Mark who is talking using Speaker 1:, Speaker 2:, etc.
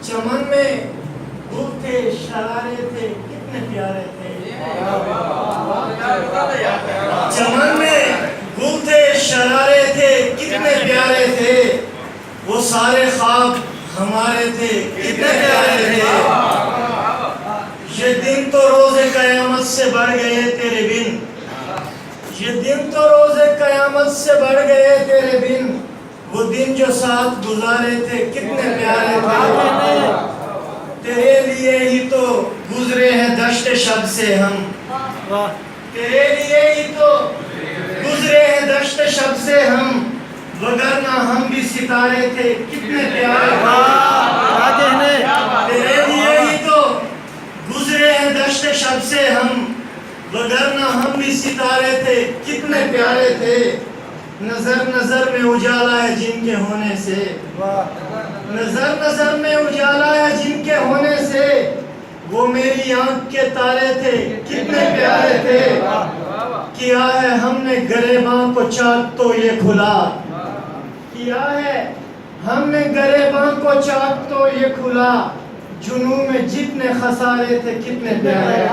Speaker 1: چمن میں پھول تھے شرارے تھے کتنے پیارے تھے چمن میں پھول تھے شرارے تھے کتنے پیارے تھے وہ سارے خواب ہمارے تھے کتنے پیارے تھے یہ دن تو روز قیامت سے بڑھ گئے تیرے بن یہ دن تو روز قیامت سے بڑھ گئے تیرے بن وہ دن جو ساتھ گزارے تھے کتنے پیارے تھے تیرے لیے ہی تو گزرے ہیں دشت شب سے ہم تیرے لیے ہی تو گزرے ہیں دشت شب سے ہم وگرنہ ہم بھی ستارے تھے کتنے پیارے تھے تیرے لیے ہی تو گزرے ہیں دشت شب سے ہم وگرنہ ہم بھی ستارے تھے کتنے پیارے تھے نظر نظر میں اجالا ہے جن کے ہونے سے نظر نظر میں اجالا ہے جن کے ہونے سے وہ میری آنکھ کے تارے تھے کتنے پیارے تھے کیا ہے ہم نے گریباں کو چاک تو یہ کھلا کیا ہے ہم نے گریباں کو چاک تو یہ کھلا جنوں میں جتنے خسارے تھے کتنے پیارے